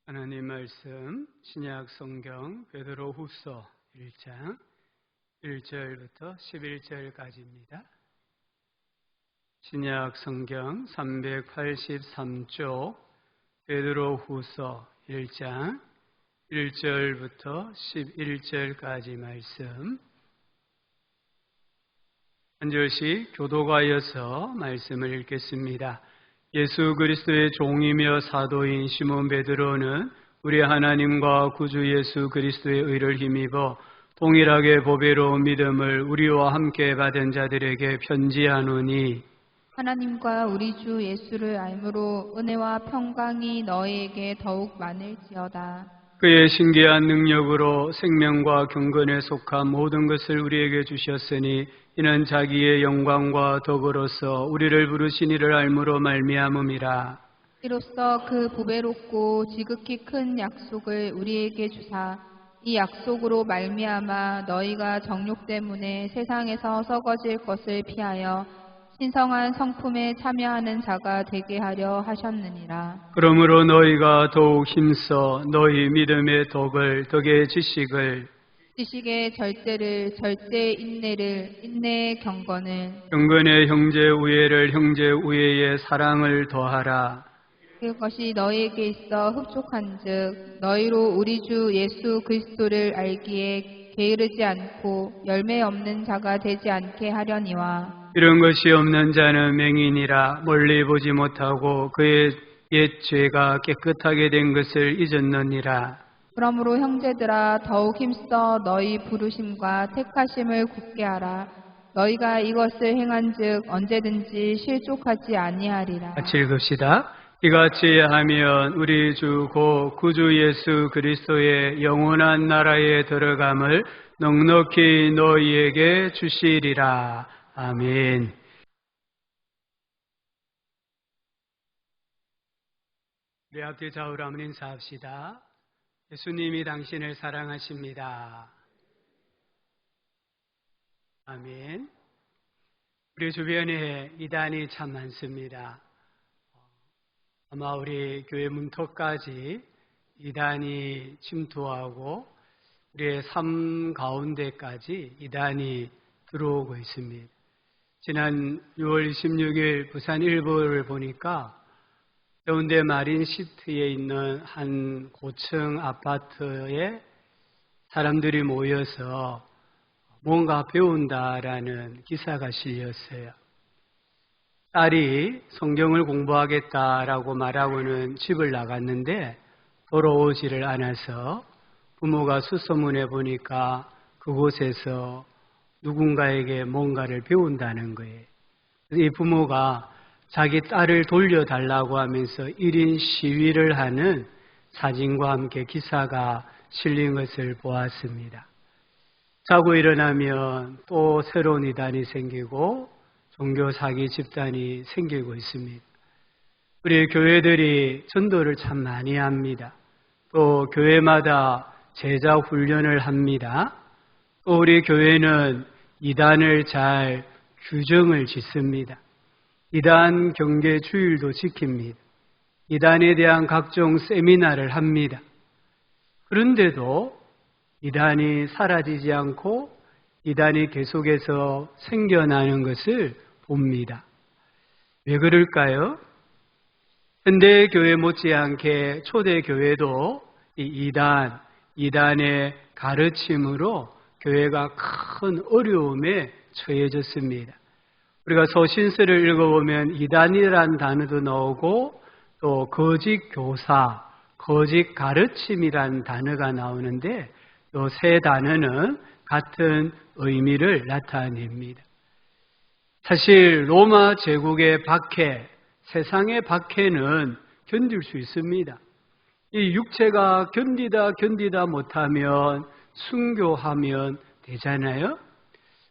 하나님 말씀 신약 성경 베드로후서 1장 1절부터 11절까지입니다. 신약 성경 383쪽 베드로후서 1장 1절부터 11절까지 말씀 한 절씩 교도가여서 말씀을 읽겠습니다. 예수 그리스도의 종이며 사도인 시몬 베드로는 우리 하나님과 구주 예수 그리스도의 의를 힘입어 동일하게 보배로운 믿음을 우리와 함께 받은 자들에게 편지하노니, 하나님과 우리 주 예수를 알므로 은혜와 평강이 너희에게 더욱 많을지어다. 그의 신기한 능력으로 생명과 경건에 속한 모든 것을 우리에게 주셨으니 이는 자기의 영광과 덕으로서 우리를 부르신 이를 알므로 말미암음이라. 이로써 그 보배롭고 지극히 큰 약속을 우리에게 주사 이 약속으로 말미암아 너희가 정욕 때문에 세상에서 썩어질 것을 피하여 신성한 성품에 참여하는 자가 되게 하려 하셨느니라. 그러므로 너희가 더욱 힘써 너희 믿음의 덕의 지식의 절제를, 절제의 인내를, 인내의 경건의 형제 우애를, 형제 우애의 사랑을 더하라. 그것이 너희에게 있어 흡족한즉 너희로 우리 주 예수 그리스도를 알기에 게으르지 않고 열매 없는 자가 되지 않게 하려니와. 이런 것이 없는 자는 맹인이라 멀리 보지 못하고 그의 옛 죄가 깨끗하게 된 것을 잊었느니라. 그러므로 형제들아 더욱 힘써 너희 부르심과 택하심을 굳게 하라. 너희가 이것을 행한즉 언제든지 실족하지 아니하리라. 같이 읽읍시다. 이같이 하면 우리 주 곧 구주 예수 그리스도의 영원한 나라에 들어감을 넉넉히 너희에게 주시리라. 아멘. 우리 앞뒤 좌우로 한번 인사합시다. 예수님이 당신을 사랑하십니다. 아멘. 우리 주변에 이단이 참 많습니다. 아마 우리 교회 문턱까지 이단이 침투하고 우리의 삶 가운데까지 이단이 들어오고 있습니다. 지난 6월 26일 부산 일보를 보니까 해운대 마린시티에 있는 한 고층 아파트에 사람들이 모여서 뭔가 배운다라는 기사가 실렸어요. 딸이 성경을 공부하겠다라고 말하고는 집을 나갔는데 돌아오지를 않아서 부모가 수소문해 보니까 그곳에서 누군가에게 뭔가를 배운다는 거예요. 이 부모가 자기 딸을 돌려달라고 하면서 1인 시위를 하는 사진과 함께 기사가 실린 것을 보았습니다. 자고 일어나면 또 새로운 이단이 생기고 종교 사기 집단이 생기고 있습니다. 우리 교회들이 전도를 참 많이 합니다. 또 교회마다 제자 훈련을 합니다. 또 우리 교회는 이단을 잘 규정을 짓습니다. 이단 경계 주일도 지킵니다. 이단에 대한 각종 세미나를 합니다. 그런데도 이단이 사라지지 않고 이단이 계속해서 생겨나는 것을 봅니다. 왜 그럴까요? 현대교회 못지않게 초대교회도 이 이단의 가르침으로 교회가 큰 어려움에 처해졌습니다. 우리가 서신서를 읽어보면 이단이라는 단어도 나오고 또 거짓 교사, 거짓 가르침이라는 단어가 나오는데 이 세 단어는 같은 의미를 나타냅니다. 사실 로마 제국의 박해, 세상의 박해는 견딜 수 있습니다. 이 육체가 견디다 못하면 순교하면 되잖아요.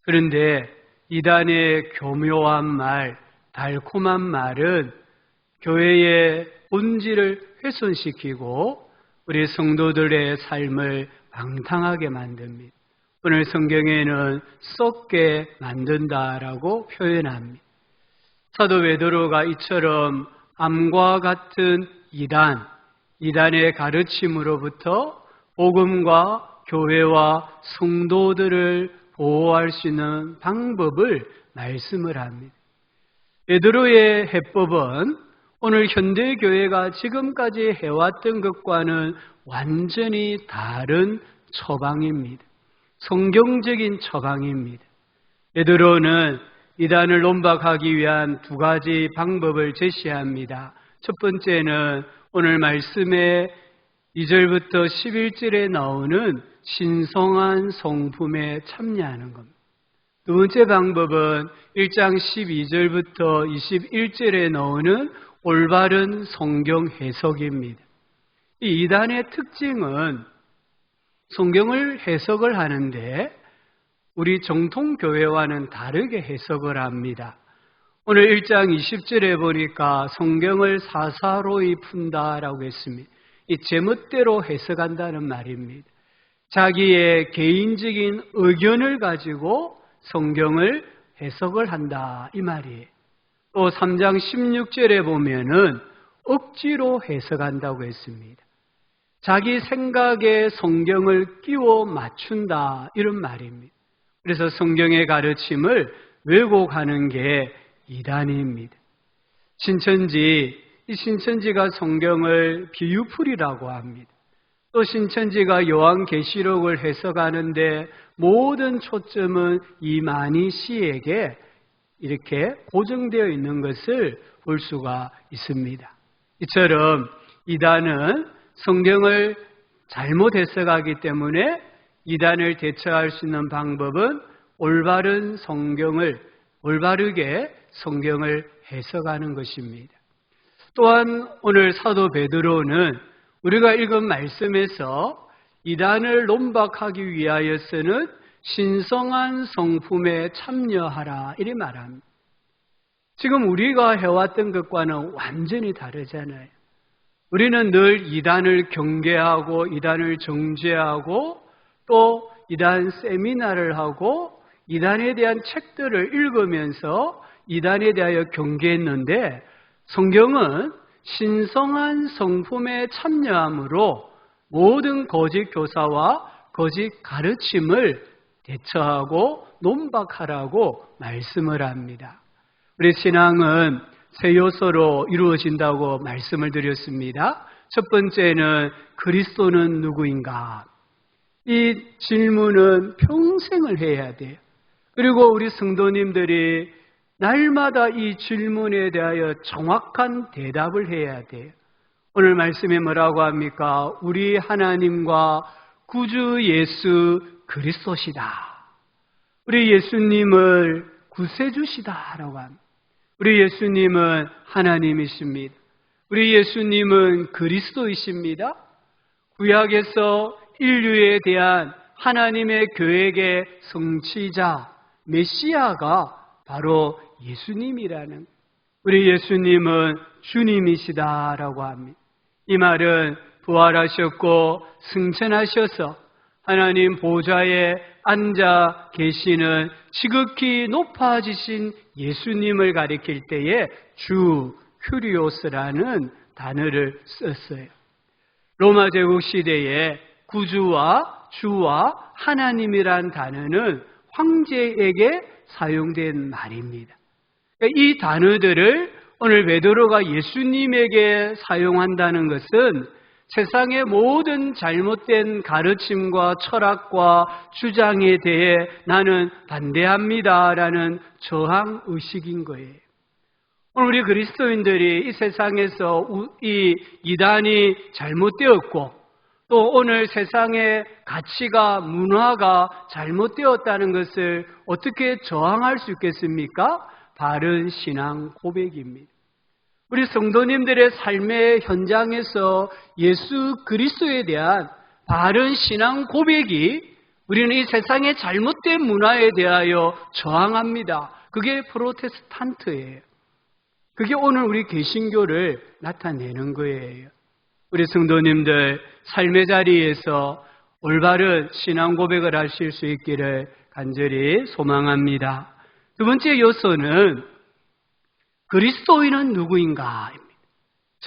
그런데 이단의 교묘한 말, 달콤한 말은 교회의 본질을 훼손시키고 우리 성도들의 삶을 방탕하게 만듭니다. 오늘 성경에는 썩게 만든다라고 표현합니다. 사도 베드로가 이처럼 암과 같은 이단, 이단의 가르침으로부터 복음과 교회와 성도들을 보호할 수 있는 방법을 말씀을 합니다. 베드로의 해법은 오늘 현대교회가 지금까지 해왔던 것과는 완전히 다른 처방입니다. 성경적인 처방입니다. 베드로는 이단을 논박하기 위한 두 가지 방법을 제시합니다. 첫 번째는 오늘 말씀의 2절부터 11절에 나오는 신성한 성품에 참여하는 겁니다. 두 번째 방법은 1장 12절부터 21절에 나오는 올바른 성경 해석입니다. 이 이단의 특징은 성경을 해석을 하는데 우리 정통교회와는 다르게 해석을 합니다. 오늘 1장 20절에 보니까 성경을 사사로이 푼다라고 했습니다. 이 제멋대로 해석한다는 말입니다. 자기의 개인적인 의견을 가지고 성경을 해석을 한다 이 말이에요. 또 3장 16절에 보면은 억지로 해석한다고 했습니다. 자기 생각에 성경을 끼워 맞춘다 이런 말입니다. 그래서 성경의 가르침을 왜곡하는 게 이단입니다. 이 신천지가 성경을 비유풀이라고 합니다. 또 신천지가 요한계시록을 해석하는데 모든 초점은 이만희 씨에게 이렇게 고정되어 있는 것을 볼 수가 있습니다. 이처럼 이단은 성경을 잘못 해석하기 때문에 이단을 대처할 수 있는 방법은 올바르게 성경을 해석하는 것입니다. 또한 오늘 사도 베드로는 우리가 읽은 말씀에서 이단을 논박하기 위하여서는 신성한 성품에 참여하라 이렇게 말합니다. 지금 우리가 해왔던 것과는 완전히 다르잖아요. 우리는 늘 이단을 경계하고 이단을 정죄하고 또 이단 세미나를 하고 이단에 대한 책들을 읽으면서 이단에 대하여 경계했는데 성경은 신성한 성품에 참여함으로 모든 거짓 교사와 거짓 가르침을 대처하고 논박하라고 말씀을 합니다. 우리 신앙은 세 요소로 이루어진다고 말씀을 드렸습니다. 첫 번째는 그리스도는 누구인가? 이 질문은 평생을 해야 돼요. 그리고 우리 성도님들이 날마다 이 질문에 대하여 정확한 대답을 해야 돼요. 오늘 말씀에 뭐라고 합니까? 우리 하나님과 구주 예수 그리스도시다. 우리 예수님을 구세주시다라고 합니다. 우리 예수님은 하나님이십니다. 우리 예수님은 그리스도이십니다. 구약에서 인류에 대한 하나님의 계획의 성취자 메시아가 바로 예수님이라는, 우리 예수님은 주님이시다라고 합니다. 이 말은 부활하셨고 승천하셔서 하나님 보좌에 앉아 계시는 지극히 높아지신 예수님을 가리킬 때에 주 큐리오스라는 단어를 썼어요. 로마 제국 시대에 구주와 주와 하나님이란 단어는 황제에게 사용된 말입니다. 이 단어들을 오늘 베드로가 예수님에게 사용한다는 것은 세상의 모든 잘못된 가르침과 철학과 주장에 대해 나는 반대합니다라는 저항 의식인 거예요. 오늘 우리 그리스도인들이 이 세상에서 이 이단이 잘못되었고 또 오늘 세상의 가치가 문화가 잘못되었다는 것을 어떻게 저항할 수 있겠습니까? 바른 신앙 고백입니다. 우리 성도님들의 삶의 현장에서 예수 그리스도에 대한 바른 신앙 고백이 우리는 이 세상의 잘못된 문화에 대하여 저항합니다. 그게 프로테스탄트예요. 그게 오늘 우리 개신교를 나타내는 거예요. 우리 성도님들 삶의 자리에서 올바른 신앙 고백을 하실 수 있기를 간절히 소망합니다. 두 번째 요소는 그리스도인은 누구인가입니다.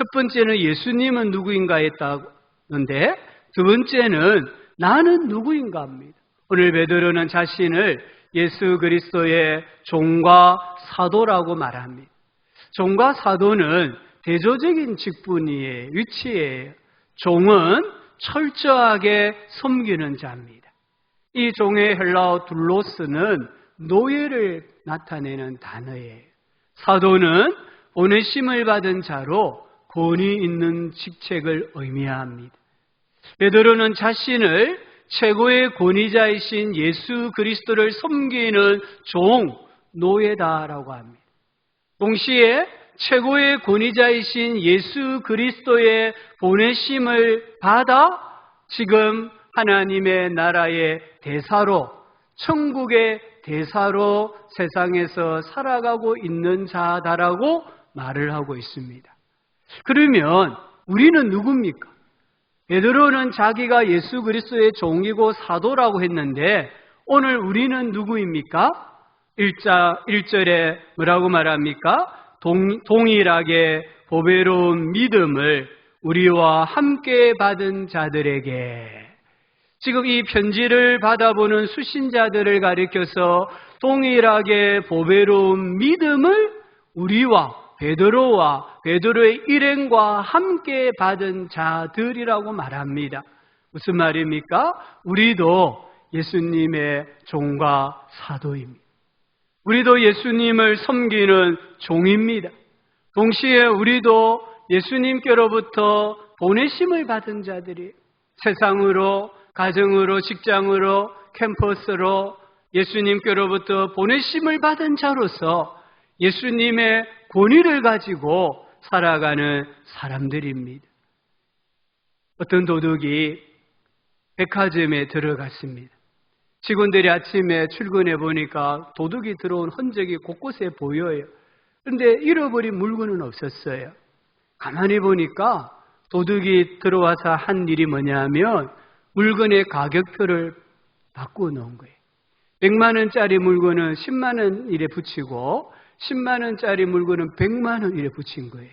첫 번째는 예수님은 누구인가 했다는데 두 번째는 나는 누구인가 합니다. 오늘 베드로는 자신을 예수 그리스도의 종과 사도라고 말합니다. 종과 사도는 대조적인 직분이에요. 위치예요. 종은 철저하게 섬기는 자입니다. 이 종의 헬라어 둘로스는 노예를 나타내는 단어예요. 사도는 보내심을 받은 자로 권위 있는 직책을 의미합니다. 베드로는 자신을 최고의 권위자이신 예수 그리스도를 섬기는 종, 노예다라고 합니다. 동시에 최고의 권위자이신 예수 그리스도의 보내심을 받아 지금 하나님의 나라의 대사로, 천국의 대사로 세상에서 살아가고 있는 자다라고 말을 하고 있습니다. 그러면 우리는 누굽니까? 베드로는 자기가 예수 그리스도의 종이고 사도라고 했는데 오늘 우리는 누구입니까? 1절에 뭐라고 말합니까? 동일하게 보배로운 믿음을 우리와 함께 받은 자들에게. 지금 이 편지를 받아보는 수신자들을 가리켜서 동일하게 보배로운 믿음을 우리와 베드로의 일행과 함께 받은 자들이라고 말합니다. 무슨 말입니까? 우리도 예수님의 종과 사도입니다. 우리도 예수님을 섬기는 종입니다. 동시에 우리도 예수님께로부터 보내심을 받은 자들이 세상으로, 가정으로, 직장으로, 캠퍼스로 예수님께로부터 보내심을 받은 자로서 예수님의 권위를 가지고 살아가는 사람들입니다. 어떤 도둑이 백화점에 들어갔습니다. 직원들이 아침에 출근해 보니까 도둑이 들어온 흔적이 곳곳에 보여요. 그런데 잃어버린 물건은 없었어요. 가만히 보니까 도둑이 들어와서 한 일이 뭐냐면 물건의 가격표를 바꾸어 놓은 거예요. 100만 원짜리 물건은 10만 원 이래 붙이고 10만 원짜리 물건은 100만 원 이래 붙인 거예요.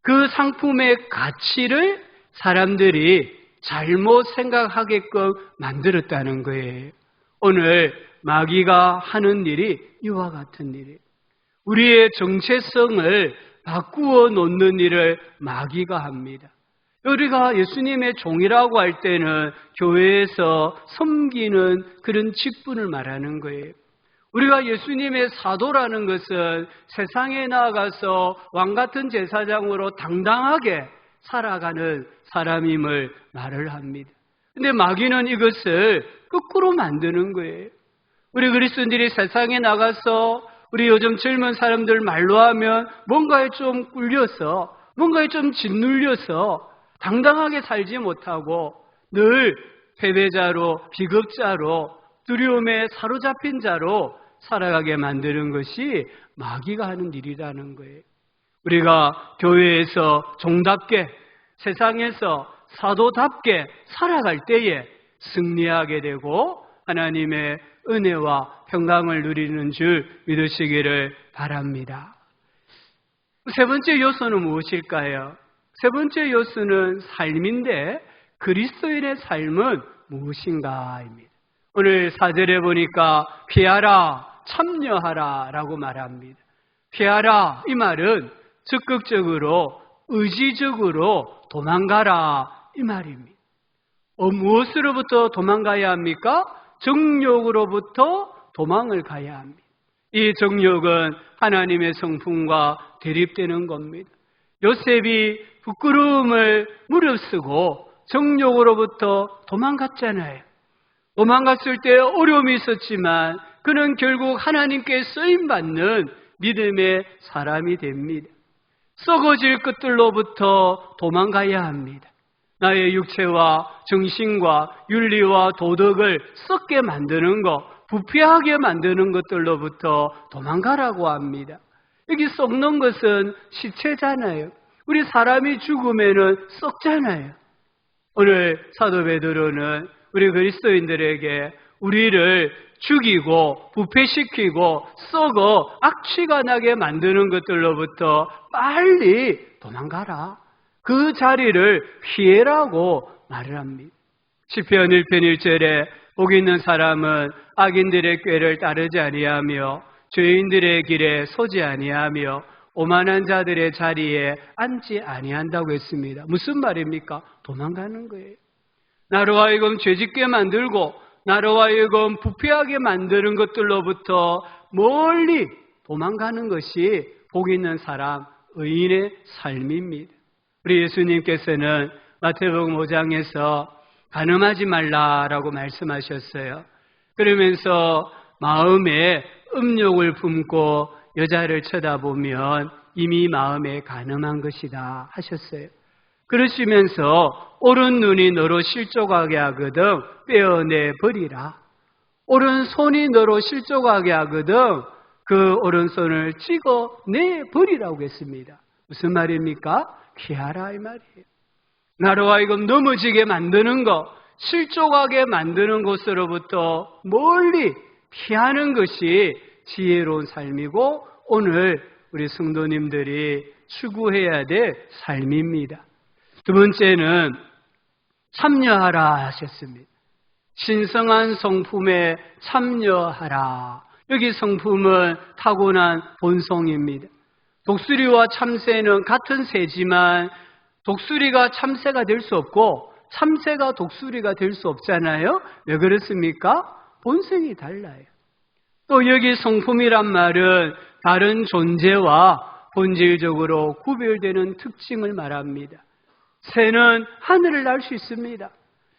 그 상품의 가치를 사람들이 잘못 생각하게끔 만들었다는 거예요. 오늘 마귀가 하는 일이 이와 같은 일이에요. 우리의 정체성을 바꾸어 놓는 일을 마귀가 합니다. 우리가 예수님의 종이라고 할 때는 교회에서 섬기는 그런 직분을 말하는 거예요. 우리가 예수님의 사도라는 것은 세상에 나아가서 왕같은 제사장으로 당당하게 살아가는 사람임을 말을 합니다. 근데 마귀는 이것을 거꾸로 만드는 거예요. 우리 그리스도인들이 세상에 나가서 우리 요즘 젊은 사람들 말로 하면 뭔가에 좀 꿀려서 뭔가에 좀 짓눌려서 당당하게 살지 못하고 늘 패배자로, 비겁자로, 두려움에 사로잡힌 자로 살아가게 만드는 것이 마귀가 하는 일이라는 거예요. 우리가 교회에서 종답게, 세상에서 사도답게 살아갈 때에 승리하게 되고 하나님의 은혜와 평강을 누리는 줄 믿으시기를 바랍니다. 세 번째 요소는 무엇일까요? 세 번째 요소는 삶인데 그리스도인의 삶은 무엇인가입니다. 오늘 4절에 보니까 피하라, 참여하라 라고 말합니다. 피하라, 이 말은 적극적으로, 의지적으로 도망가라 이 말입니다. 무엇으로부터 도망가야 합니까? 정욕으로부터 도망을 가야 합니다. 이 정욕은 하나님의 성품과 대립되는 겁니다. 요셉이 부끄러움을 무릅쓰고 정욕으로부터 도망갔잖아요. 도망갔을 때 어려움이 있었지만 그는 결국 하나님께 쓰임받는 믿음의 사람이 됩니다. 썩어질 것들로부터 도망가야 합니다. 나의 육체와 정신과 윤리와 도덕을 썩게 만드는 것, 부패하게 만드는 것들로부터 도망가라고 합니다. 여기 썩는 것은 시체잖아요. 우리 사람이 죽으면은 썩잖아요. 오늘 사도 베드로는 우리 그리스도인들에게 우리를 죽이고 부패시키고 썩어 악취가 나게 만드는 것들로부터 빨리 도망가라. 그 자리를 피해라고 말을 합니다. 시편 1편 1절에 복 있는 사람은 악인들의 꾀를 따르지 아니하며 죄인들의 길에 서지 아니하며 오만한 자들의 자리에 앉지 아니한다고 했습니다. 무슨 말입니까? 도망가는 거예요. 나로 하여금 죄짓게 만들고 나로 하여금 부패하게 만드는 것들로부터 멀리 도망가는 것이 복 있는 사람, 의인의 삶입니다. 우리 예수님께서는 마태복음 5장에서 간음하지 말라라고 말씀하셨어요. 그러면서 마음에 음욕을 품고 여자를 쳐다보면 이미 마음에 간음한 것이다 하셨어요. 그러시면서 오른 눈이 너로 실족하게 하거든 빼어내 버리라. 오른손이 너로 실족하게 하거든 그 오른손을 찍어내 버리라고 했습니다. 무슨 말입니까? 피하라 이 말이에요. 나로 하여금 넘어지게 만드는 것, 실족하게 만드는 것으로부터 멀리 피하는 것이 지혜로운 삶이고 오늘 우리 성도님들이 추구해야 될 삶입니다. 두 번째는 참여하라 하셨습니다. 신성한 성품에 참여하라. 여기 성품은 타고난 본성입니다. 독수리와 참새는 같은 새지만 독수리가 참새가 될 수 없고 참새가 독수리가 될 수 없잖아요. 왜 그렇습니까? 본성이 달라요. 또 여기 성품이란 말은 다른 존재와 본질적으로 구별되는 특징을 말합니다. 새는 하늘을 날 수 있습니다.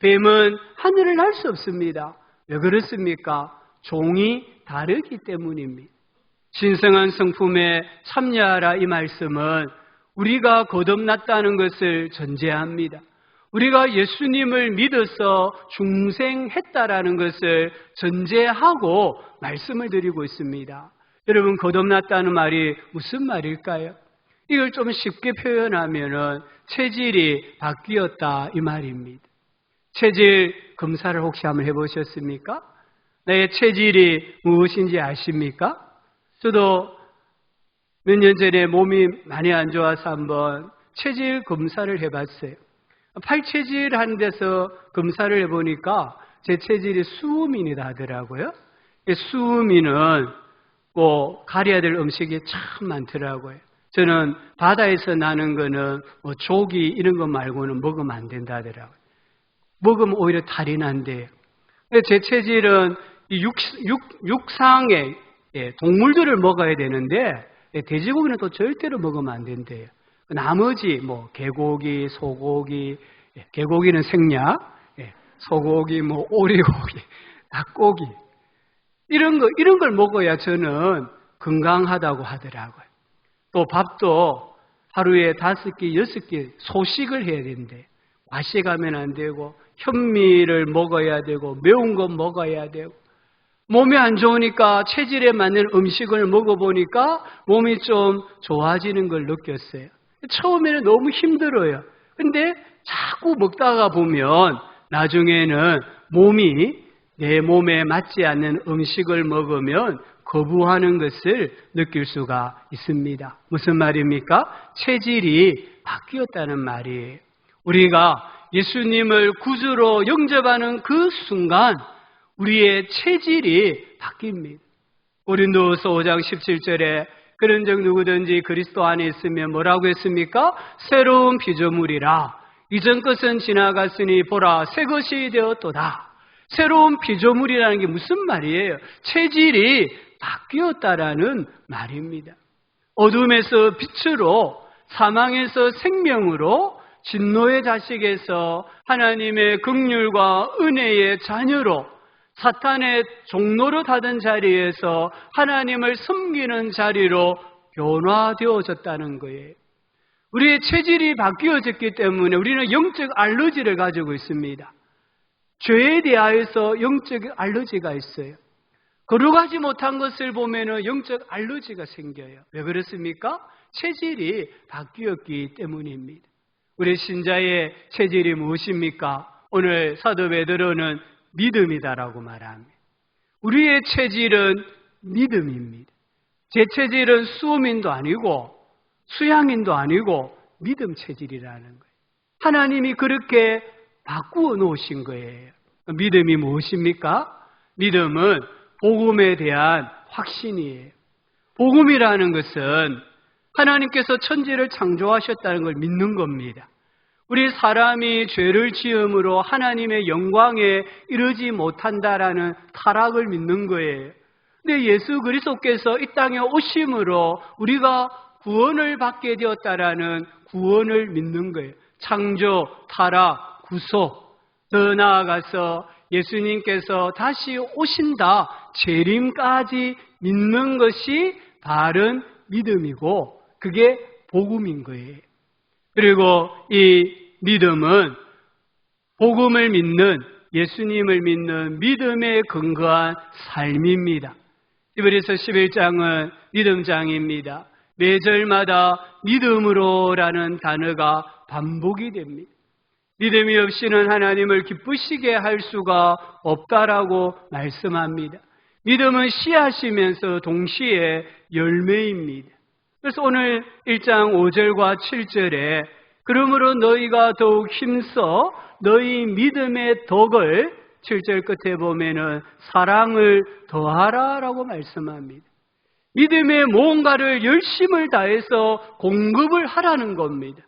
뱀은 하늘을 날 수 없습니다. 왜 그렇습니까? 종이 다르기 때문입니다. 신성한 성품에 참여하라 이 말씀은 우리가 거듭났다는 것을 전제합니다. 우리가 예수님을 믿어서 중생했다라는 것을 전제하고 말씀을 드리고 있습니다. 여러분, 거듭났다는 말이 무슨 말일까요? 이걸 좀 쉽게 표현하면은 체질이 바뀌었다 이 말입니다. 체질 검사를 혹시 한번 해보셨습니까? 내 체질이 무엇인지 아십니까? 저도 몇 년 전에 몸이 많이 안 좋아서 한번 체질 검사를 해봤어요. 팔체질 하는 데서 검사를 해보니까 제 체질이 수음인이다 하더라고요. 수음인은 가려야 될 음식이 참 많더라고요. 저는 바다에서 나는 거는 조기 이런 거 말고는 먹으면 안 된다 하더라고요. 먹으면 오히려 탈이 난대요. 제 체질은 육상의 동물들을 먹어야 되는데 돼지고기는 또 절대로 먹으면 안 된대요. 나머지 개고기, 소고기, 개고기는 생약, 소고기, 오리고기, 닭고기 이런 걸 먹어야 저는 건강하다고 하더라고요. 또 밥도 하루에 5끼, 6끼 소식을 해야 된대요. 과식하면 안 되고 현미를 먹어야 되고 매운 거 먹어야 되고 몸이 안 좋으니까 체질에 맞는 음식을 먹어보니까 몸이 좀 좋아지는 걸 느꼈어요. 처음에는 너무 힘들어요. 근데 자꾸 먹다가 보면 나중에는 몸이 내 몸에 맞지 않는 음식을 먹으면 거부하는 것을 느낄 수가 있습니다. 무슨 말입니까? 체질이 바뀌었다는 말이에요. 우리가 예수님을 구주로 영접하는 그 순간 우리의 체질이 바뀝니다. 고린도후서 5장 17절에 그런즉 누구든지 그리스도 안에 있으면 뭐라고 했습니까? 새로운 피조물이라. 이전 것은 지나갔으니 보라 새 것이 되었도다. 새로운 피조물이라는 게 무슨 말이에요? 체질이 바뀌었다라는 말입니다. 어둠에서 빛으로, 사망에서 생명으로, 진노의 자식에서 하나님의 긍휼과 은혜의 자녀로, 사탄의 종로로 닫은 자리에서 하나님을 섬기는 자리로 변화되어졌다는 거예요. 우리의 체질이 바뀌어졌기 때문에 우리는 영적 알러지를 가지고 있습니다. 죄에 대하여서 영적 알러지가 있어요. 거룩하지 못한 것을 보면 영적 알러지가 생겨요. 왜 그렇습니까? 체질이 바뀌었기 때문입니다. 우리 신자의 체질이 무엇입니까? 오늘 사도 베드로는 믿음이다라고 말합니다. 우리의 체질은 믿음입니다. 제 체질은 수호민도 아니고 수양인도 아니고 믿음 체질이라는 거예요. 하나님이 그렇게 바꾸어 놓으신 거예요. 믿음이 무엇입니까? 믿음은 복음에 대한 확신이에요. 복음이라는 것은 하나님께서 천지를 창조하셨다는 걸 믿는 겁니다. 우리 사람이 죄를 지음으로 하나님의 영광에 이르지 못한다라는 타락을 믿는 거예요. 근데 예수 그리스도께서 이 땅에 오심으로 우리가 구원을 받게 되었다라는 구원을 믿는 거예요. 창조, 타락, 구속, 더 나아가서 예수님께서 다시 오신다, 재림까지 믿는 것이 바른 믿음이고 그게 복음인 거예요. 그리고 이 믿음은 복음을 믿는, 예수님을 믿는 믿음에 근거한 삶입니다. 히브리서 11장은 믿음장입니다. 매절마다 믿음으로라는 단어가 반복이 됩니다. 믿음이 없이는 하나님을 기쁘시게 할 수가 없다라고 말씀합니다. 믿음은 씨앗이면서 동시에 열매입니다. 그래서 오늘 1장 5절과 7절에 그러므로 너희가 더욱 힘써 너희 믿음의 덕을 7절 끝에 보면은 사랑을 더하라라고 말씀합니다. 믿음의 무언가를 열심을 다해서 공급을 하라는 겁니다.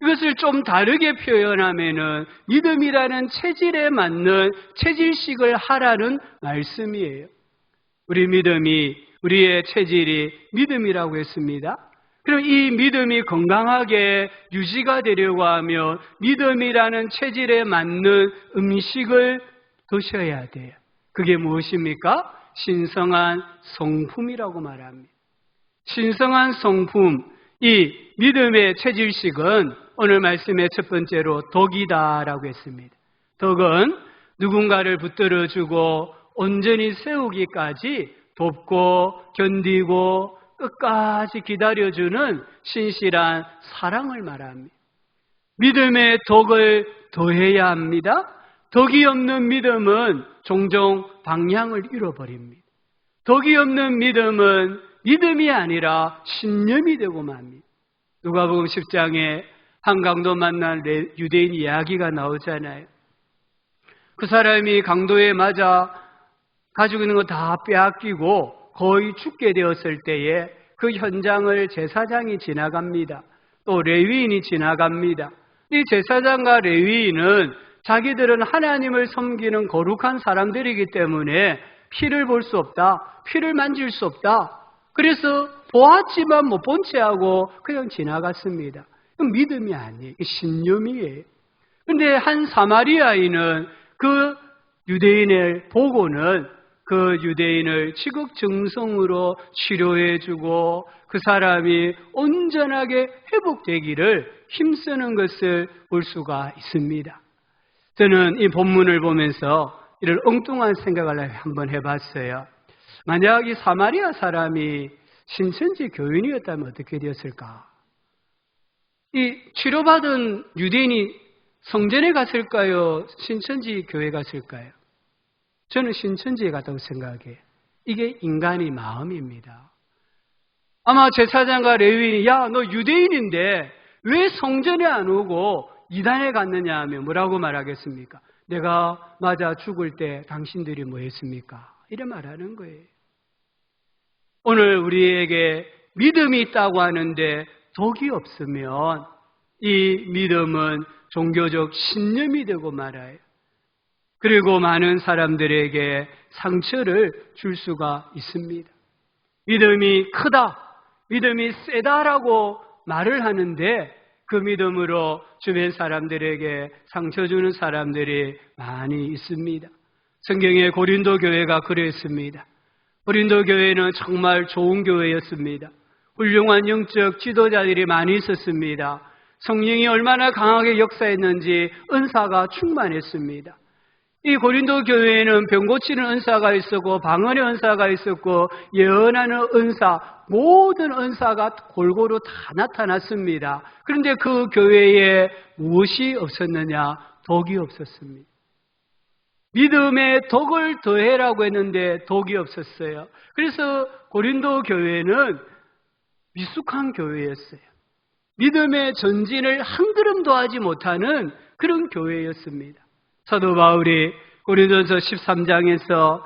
이것을 좀 다르게 표현하면은 믿음이라는 체질에 맞는 체질식을 하라는 말씀이에요. 우리의 체질이 믿음이라고 했습니다. 그럼 이 믿음이 건강하게 유지가 되려고 하면 믿음이라는 체질에 맞는 음식을 드셔야 돼요. 그게 무엇입니까? 신성한 성품이라고 말합니다. 신성한 성품, 이 믿음의 체질식은 오늘 말씀의 첫 번째로 덕이다라고 했습니다. 덕은 누군가를 붙들어주고 온전히 세우기까지 돕고 견디고 끝까지 기다려주는 신실한 사랑을 말합니다. 믿음의 덕을 더해야 합니다. 덕이 없는 믿음은 종종 방향을 잃어버립니다. 덕이 없는 믿음은 믿음이 아니라 신념이 되고 맙니다. 누가복음 10장에 한강도 만난 유대인 이야기가 나오잖아요. 그 사람이 강도에 맞아 가지고 있는 거 다 빼앗기고 거의 죽게 되었을 때에 그 현장을 제사장이 지나갑니다. 또 레위인이 지나갑니다. 이 제사장과 레위인은 자기들은 하나님을 섬기는 거룩한 사람들이기 때문에 피를 볼 수 없다, 피를 만질 수 없다. 그래서 보았지만 못 본 채 하고 그냥 지나갔습니다. 믿음이 아니에요. 신념이에요. 그런데 한 사마리아인은 그 유대인을 보고는 그 유대인을 지극정성으로 치료해주고 그 사람이 온전하게 회복되기를 힘쓰는 것을 볼 수가 있습니다. 저는 이 본문을 보면서 이런 엉뚱한 생각을 한번 해봤어요. 만약 이 사마리아 사람이 신천지 교인이었다면 어떻게 되었을까? 이 치료받은 유대인이 성전에 갔을까요? 신천지 교회 갔을까요? 저는 신천지에 갔다고 생각해요. 이게 인간의 마음입니다. 아마 제사장과 레위인이 야, 너 유대인인데 왜 성전에 안 오고 이단에 갔느냐 하면 뭐라고 말하겠습니까? 내가 맞아 죽을 때 당신들이 뭐 했습니까? 이래 말하는 거예요. 오늘 우리에게 믿음이 있다고 하는데 덕이 없으면 이 믿음은 종교적 신념이 되고 말아요. 그리고 많은 사람들에게 상처를 줄 수가 있습니다. 믿음이 크다, 믿음이 세다라고 말을 하는데 그 믿음으로 주변 사람들에게 상처 주는 사람들이 많이 있습니다. 성경의 고린도 교회가 그랬습니다. 고린도 교회는 정말 좋은 교회였습니다. 훌륭한 영적 지도자들이 많이 있었습니다. 성령이 얼마나 강하게 역사했는지 은사가 충만했습니다. 이 고린도 교회에는 병 고치는 은사가 있었고 방언의 은사가 있었고 예언하는 은사, 모든 은사가 골고루 다 나타났습니다. 그런데 그 교회에 무엇이 없었느냐? 덕이 없었습니다. 믿음에 덕을 더해라고 했는데 덕이 없었어요. 그래서 고린도 교회는 미숙한 교회였어요. 믿음의 전진을 한 걸음도 하지 못하는 그런 교회였습니다. 사도 바울이 고린도전서 13장에서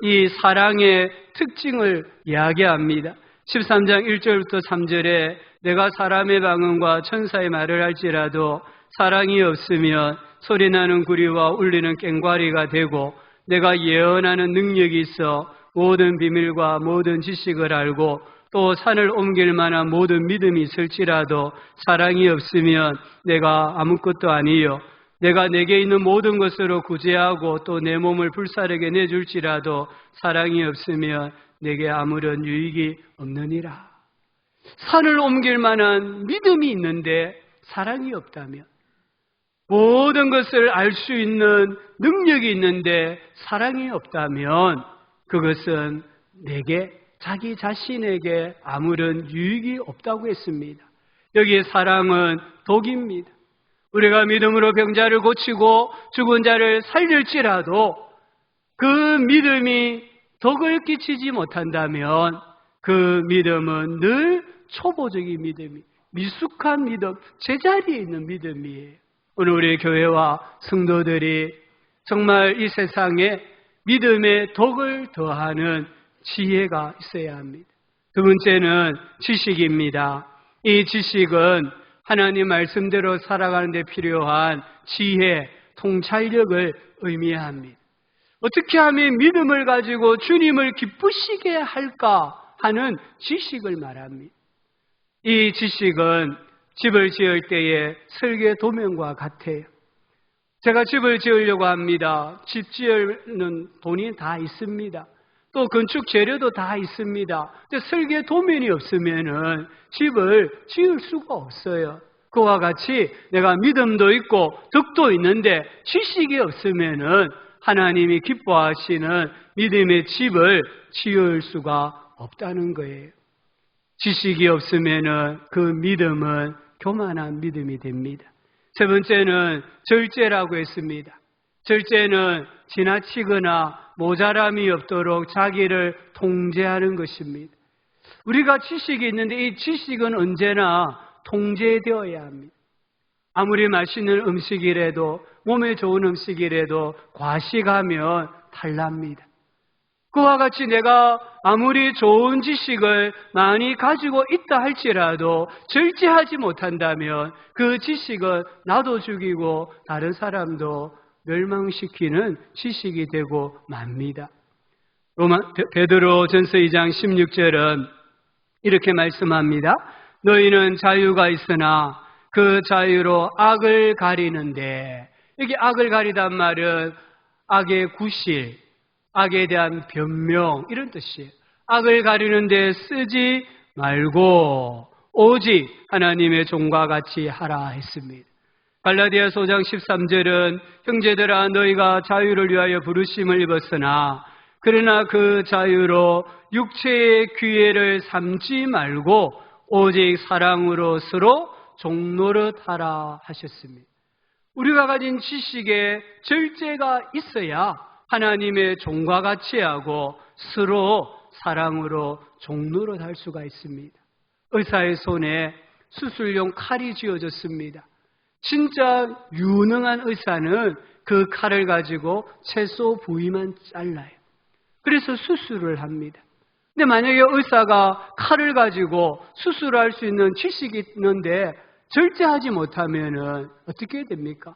이 사랑의 특징을 이야기합니다. 13장 1절부터 3절에 내가 사람의 방언과 천사의 말을 할지라도 사랑이 없으면 소리나는 구리와 울리는 꽹과리가 되고 내가 예언하는 능력이 있어 모든 비밀과 모든 지식을 알고 또 산을 옮길 만한 모든 믿음이 있을지라도 사랑이 없으면 내가 아무것도 아니요 내가 내게 있는 모든 것으로 구제하고 또 내 몸을 불사르게 내줄지라도 사랑이 없으면 내게 아무런 유익이 없느니라. 산을 옮길 만한 믿음이 있는데 사랑이 없다면, 모든 것을 알 수 있는 능력이 있는데 사랑이 없다면 그것은 내게, 자기 자신에게 아무런 유익이 없다고 했습니다. 여기에 사랑은 독입니다. 우리가 믿음으로 병자를 고치고 죽은 자를 살릴지라도 그 믿음이 덕을 끼치지 못한다면 그 믿음은 늘 초보적인 믿음이, 미숙한 믿음, 제자리에 있는 믿음이에요. 오늘 우리 교회와 성도들이 정말 이 세상에 믿음의 덕을 더하는 지혜가 있어야 합니다. 두 번째는 지식입니다. 이 지식은 하나님 말씀대로 살아가는 데 필요한 지혜, 통찰력을 의미합니다. 어떻게 하면 믿음을 가지고 주님을 기쁘시게 할까 하는 지식을 말합니다. 이 지식은 집을 지을 때의 설계 도면과 같아요. 제가 집을 지으려고 합니다. 집 지으는 돈이 다 있습니다. 또 건축 재료도 다 있습니다. 근데 설계 도면이 없으면은 집을 지을 수가 없어요. 그와 같이 내가 믿음도 있고 덕도 있는데 지식이 없으면은 하나님이 기뻐하시는 믿음의 집을 지을 수가 없다는 거예요. 지식이 없으면은 그 믿음은 교만한 믿음이 됩니다. 세 번째는 절제라고 했습니다. 절제는 지나치거나 모자람이 없도록 자기를 통제하는 것입니다. 우리가 지식이 있는데 이 지식은 언제나 통제되어야 합니다. 아무리 맛있는 음식이라도, 몸에 좋은 음식이라도 과식하면 탈납니다. 그와 같이 내가 아무리 좋은 지식을 많이 가지고 있다 할지라도 절제하지 못한다면 그 지식은 나도 죽이고 다른 사람도 멸망시키는 지식이 되고 맙니다. 베드로전서 2장 16절은 이렇게 말씀합니다. 너희는 자유가 있으나 그 자유로 악을 가리는데, 여기 악을 가리단 말은 악의 구실, 악에 대한 변명 이런 뜻이에요. 악을 가리는데 쓰지 말고 오직 하나님의 종과 같이 하라 했습니다. 갈라디아서 5장 13절은 형제들아 너희가 자유를 위하여 부르심을 입었으나 그러나 그 자유로 육체의 기회를 삼지 말고 오직 사랑으로 서로 종노릇하라 하셨습니다. 우리가 가진 지식에 절제가 있어야 하나님의 종과 같이 하고 서로 사랑으로 종노릇할 수가 있습니다. 의사의 손에 수술용 칼이 쥐어졌습니다. 진짜 유능한 의사는 그 칼을 가지고 채소 부위만 잘라요. 그래서 수술을 합니다. 근데 만약에 의사가 칼을 가지고 수술할 수 있는 지식이 있는데 절제하지 못하면 어떻게 됩니까?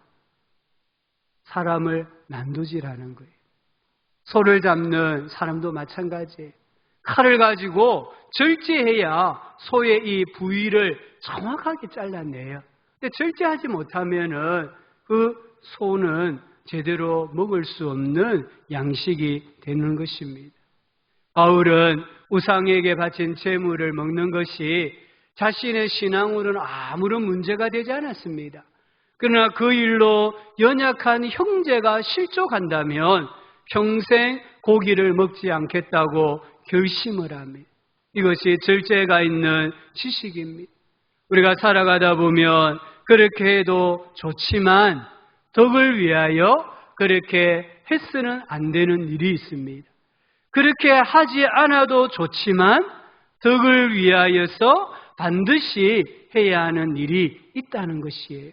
사람을 난도질하는 거예요. 소를 잡는 사람도 마찬가지예요. 칼을 가지고 절제해야 소의 이 부위를 정확하게 잘라내요. 근데 절제하지 못하면 그 소는 제대로 먹을 수 없는 양식이 되는 것입니다. 바울은 우상에게 바친 제물을 먹는 것이 자신의 신앙으로는 아무런 문제가 되지 않았습니다. 그러나 그 일로 연약한 형제가 실족한다면 평생 고기를 먹지 않겠다고 결심을 합니다. 이것이 절제가 있는 지식입니다. 우리가 살아가다 보면 그렇게 해도 좋지만 덕을 위하여 그렇게 해서는 안 되는 일이 있습니다. 그렇게 하지 않아도 좋지만 덕을 위하여서 반드시 해야 하는 일이 있다는 것이에요.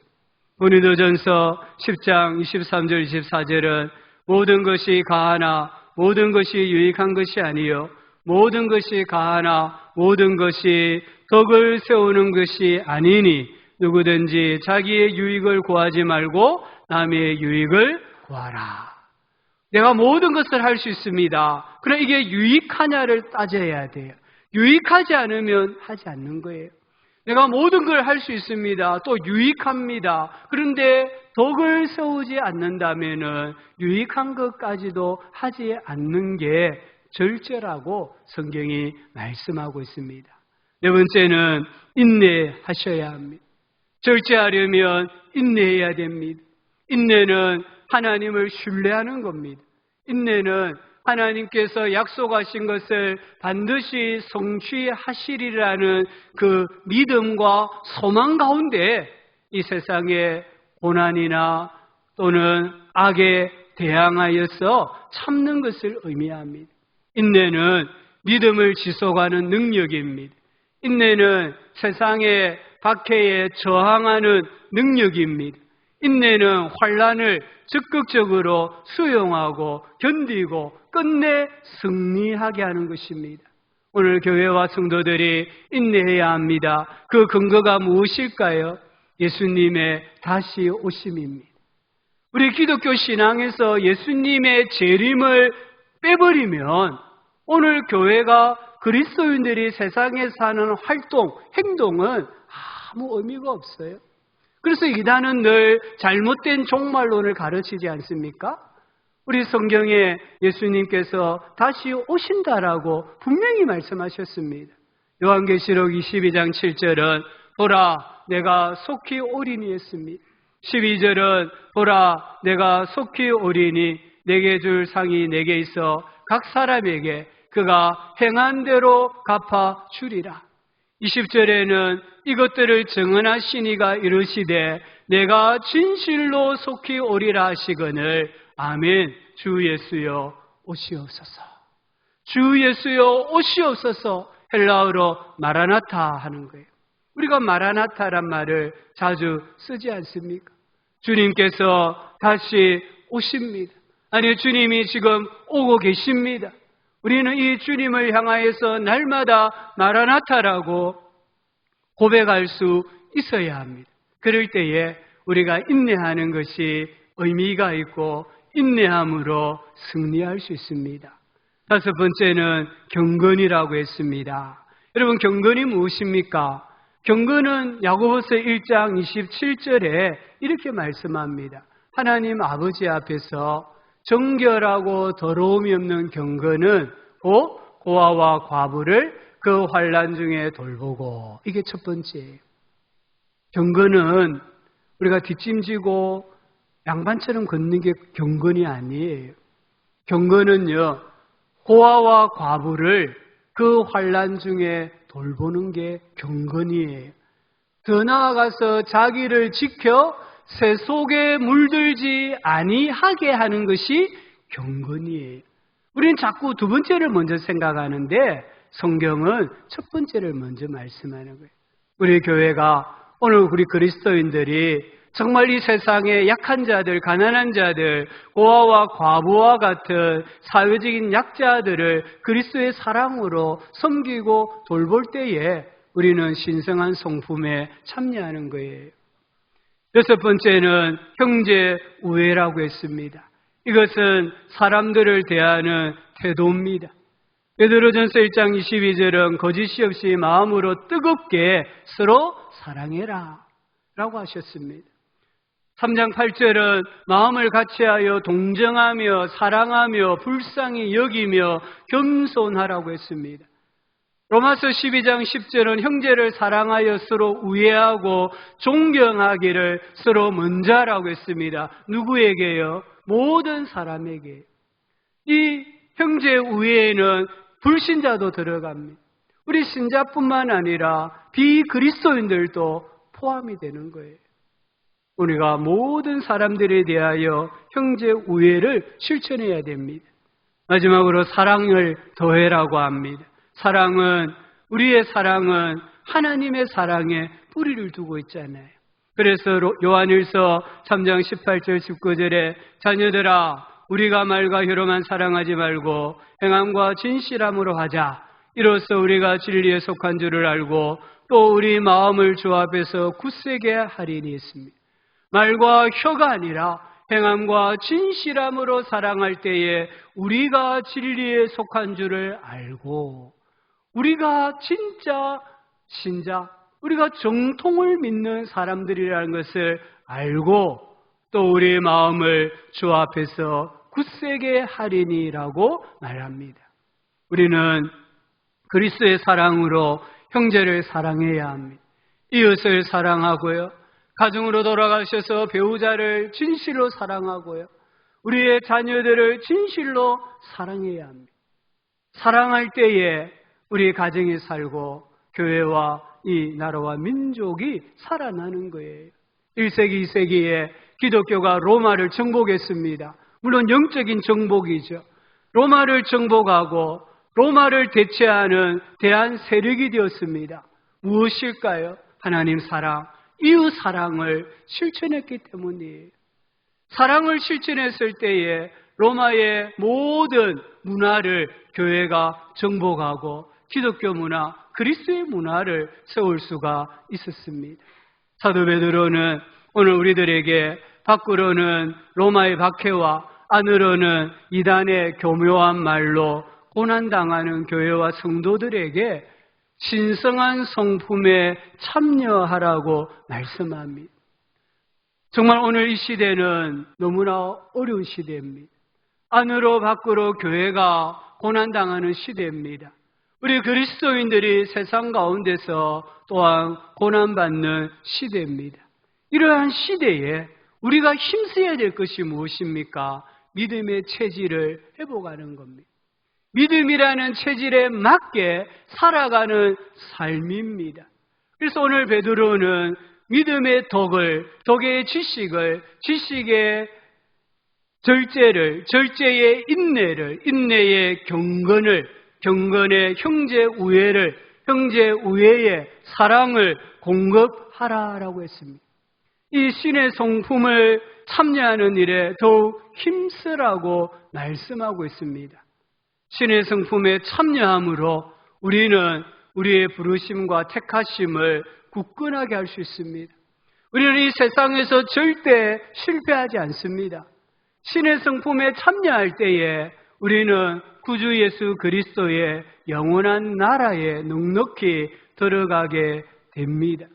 고린도전서 10장 23절 24절은 모든 것이 가하나 모든 것이 유익한 것이 아니요 모든 것이 가하나 모든 것이 덕을 세우는 것이 아니니 누구든지 자기의 유익을 구하지 말고 남의 유익을 구하라. 내가 모든 것을 할 수 있습니다. 그러나 이게 유익하냐를 따져야 돼요. 유익하지 않으면 하지 않는 거예요. 내가 모든 걸 할 수 있습니다. 또 유익합니다. 그런데 덕을 세우지 않는다면 유익한 것까지도 하지 않는 게 절제라고 성경이 말씀하고 있습니다. 네 번째는 인내하셔야 합니다. 절제하려면 인내해야 됩니다. 인내는 하나님을 신뢰하는 겁니다. 인내는 하나님께서 약속하신 것을 반드시 성취하시리라는 그 믿음과 소망 가운데 이 세상의 고난이나 또는 악에 대항하여서 참는 것을 의미합니다. 인내는 믿음을 지속하는 능력입니다. 인내는 세상의 박해에 저항하는 능력입니다. 인내는 환난을 적극적으로 수용하고 견디고 끝내 승리하게 하는 것입니다. 오늘 교회와 성도들이 인내해야 합니다. 그 근거가 무엇일까요? 예수님의 다시 오심입니다. 우리 기독교 신앙에서 예수님의 재림을 빼버리면 오늘 교회가 그리스도인들이 세상에 사는 활동, 행동은 아무 의미가 없어요. 그래서 이단은 늘 잘못된 종말론을 가르치지 않습니까? 우리 성경에 예수님께서 다시 오신다라고 분명히 말씀하셨습니다. 요한계시록 22장 7절은 보라 내가 속히 오리니 했습니다. 12절은 보라 내가 속히 오리니 내게 줄 상이 내게 있어 각 사람에게 그가 행한 대로 갚아 주리라. 20절에는 이것들을 증언하신 이가 이르시되 내가 진실로 속히 오리라 하시거늘 아멘. 주 예수여 오시옵소서. 주 예수여 오시옵소서. 헬라어로 마라나타 하는 거예요. 우리가 마라나타란 말을 자주 쓰지 않습니까? 주님께서 다시 오십니다. 아니 주님이 지금 오고 계십니다. 우리는 이 주님을 향하여서 날마다 마라나타라고 고백할 수 있어야 합니다. 그럴 때에 우리가 인내하는 것이 의미가 있고 인내함으로 승리할 수 있습니다. 다섯 번째는 경건이라고 했습니다. 여러분 경건이 무엇입니까? 경건은 야고보서 1장 27절에 이렇게 말씀합니다. 하나님 아버지 앞에서 정결하고 더러움이 없는 경건은 곧 고아와 과부를 그 환난 중에 돌보고, 이게 첫 번째예요. 경건은 우리가 뒷짐지고 양반처럼 걷는 게 경건이 아니에요. 경건은요, 고아와 과부를 그 환난 중에 돌보는 게 경건이에요. 더 나아가서 자기를 지켜 새 속에 물들지 아니하게 하는 것이 경건이에요. 우리는 자꾸 두 번째를 먼저 생각하는데 성경은 첫 번째를 먼저 말씀하는 거예요. 우리 교회가 오늘 우리 그리스도인들이 정말 이 세상의 약한 자들, 가난한 자들, 고아와 과부와 같은 사회적인 약자들을 그리스도의 사랑으로 섬기고 돌볼 때에 우리는 신성한 성품에 참여하는 거예요. 여섯 번째는 형제 우애라고 했습니다. 이것은 사람들을 대하는 태도입니다. 베드로전서 1장 22절은 거짓이 없이 마음으로 뜨겁게 서로 사랑해라 라고 하셨습니다. 3장 8절은 마음을 같이하여 동정하며 사랑하며 불쌍히 여기며 겸손하라고 했습니다. 로마서 12장 10절은 형제를 사랑하여 서로 우애하고 존경하기를 서로 먼저 하라고 했습니다. 누구에게요? 모든 사람에게. 이 형제 우애에는 불신자도 들어갑니다. 우리 신자뿐만 아니라 비그리스도인들도 포함이 되는 거예요. 우리가 모든 사람들에 대하여 형제 우애를 실천해야 됩니다. 마지막으로 사랑을 더해라고 합니다. 우리의 사랑은 하나님의 사랑에 뿌리를 두고 있잖아요. 그래서 요한일서 3장 18절 19절에 자녀들아 우리가 말과 혀로만 사랑하지 말고 행함과 진실함으로 하자. 이로써 우리가 진리에 속한 줄을 알고 또 우리 마음을 주 앞에서 굳세게 하리니 했습니다. 말과 혀가 아니라 행함과 진실함으로 사랑할 때에 우리가 진리에 속한 줄을 알고 우리가 진짜 신자, 우리가 정통을 믿는 사람들이라는 것을 알고 또 우리의 마음을 주 앞에서 굳세게 하리니라고 말합니다. 우리는 그리스도의 사랑으로 형제를 사랑해야 합니다. 이웃을 사랑하고요. 가정으로 돌아가셔서 배우자를 진실로 사랑하고요. 우리의 자녀들을 진실로 사랑해야 합니다. 사랑할 때에 우리 가정이 살고 교회와 이 나라와 민족이 살아나는 거예요. 1세기, 2세기에 기독교가 로마를 정복했습니다. 물론 영적인 정복이죠. 로마를 정복하고 로마를 대체하는 대한 세력이 되었습니다. 무엇일까요? 하나님 사랑, 이웃 사랑을 실천했기 때문이에요. 사랑을 실천했을 때에 로마의 모든 문화를 교회가 정복하고 기독교 문화, 그리스도의 문화를 세울 수가 있었습니다. 사도 베드로는 오늘 우리들에게 밖으로는 로마의 박해와 안으로는 이단의 교묘한 말로 고난당하는 교회와 성도들에게 신성한 성품에 참여하라고 말씀합니다. 정말 오늘 이 시대는 너무나 어려운 시대입니다. 안으로 밖으로 교회가 고난당하는 시대입니다. 우리 그리스도인들이 세상 가운데서 또한 고난받는 시대입니다. 이러한 시대에 우리가 힘써야 될 것이 무엇입니까? 믿음의 체질을 회복하는 겁니다. 믿음이라는 체질에 맞게 살아가는 삶입니다. 그래서 오늘 베드로는 믿음의 덕의 지식을, 지식의 절제를, 절제의 인내를, 인내의 경건의 형제 우애를, 형제 우애의 사랑을 공급하라라고 했습니다. 이 신의 성품을 참여하는 일에 더욱 힘쓰라고 말씀하고 있습니다. 신의 성품에 참여함으로 우리는 우리의 부르심과 택하심을 굳건하게 할 수 있습니다. 우리는 이 세상에서 절대 실패하지 않습니다. 신의 성품에 참여할 때에 우리는 구주 예수 그리스도의 영원한 나라에 넉넉히 들어가게 됩니다.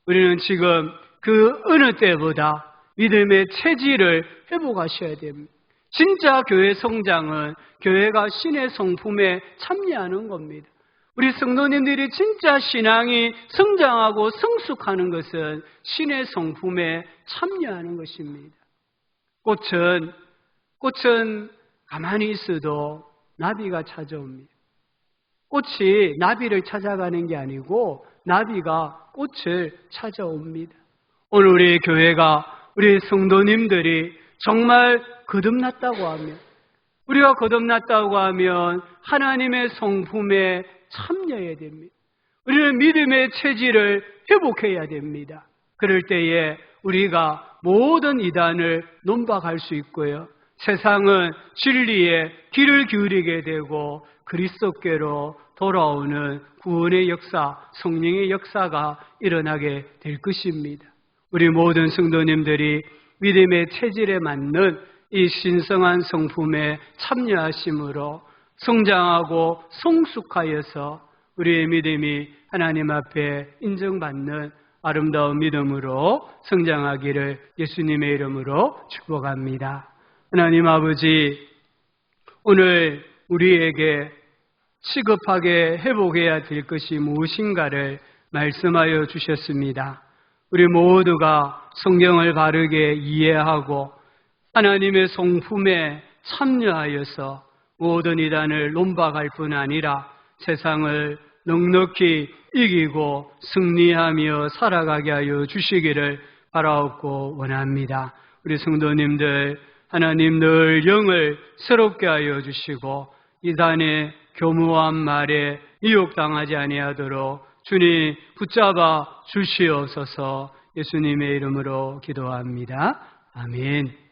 우리는 지금 그 어느 때보다 믿음의 체질을 회복하셔야 됩니다. 진짜 교회 성장은 교회가 신의 성품에 참여하는 겁니다. 우리 성도님들이 진짜 신앙이 성장하고 성숙하는 것은 신의 성품에 참여하는 것입니다. 꽃은 가만히 있어도 나비가 찾아옵니다. 꽃이 나비를 찾아가는 게 아니고 나비가 꽃을 찾아옵니다. 오늘 우리 교회가, 우리 성도님들이 정말 거듭났다고 하면, 우리가 거듭났다고 하면 하나님의 성품에 참여해야 됩니다. 우리는 믿음의 체질을 회복해야 됩니다. 그럴 때에 우리가 모든 이단을 논박할 수 있고요. 세상은 진리에 귀를 기울이게 되고 그리스도께로 돌아오는 구원의 역사, 성령의 역사가 일어나게 될 것입니다. 우리 모든 성도님들이 믿음의 체질에 맞는 이 신성한 성품에 참여하심으로 성장하고 성숙하여서 우리의 믿음이 하나님 앞에 인정받는 아름다운 믿음으로 성장하기를 예수님의 이름으로 축복합니다. 하나님 아버지, 오늘 우리에게 시급하게 회복해야 될 것이 무엇인가를 말씀하여 주셨습니다. 우리 모두가 성경을 바르게 이해하고 하나님의 성품에 참여하여서 모든 이단을 논박할 뿐 아니라 세상을 넉넉히 이기고 승리하며 살아가게 하여 주시기를 바라옵고 원합니다. 우리 성도님들 하나님 늘 영을 새롭게 하여 주시고 이단의 교묘한 말에 미혹당하지 아니하도록 주님 붙잡아 주시옵소서. 예수님의 이름으로 기도합니다. 아멘.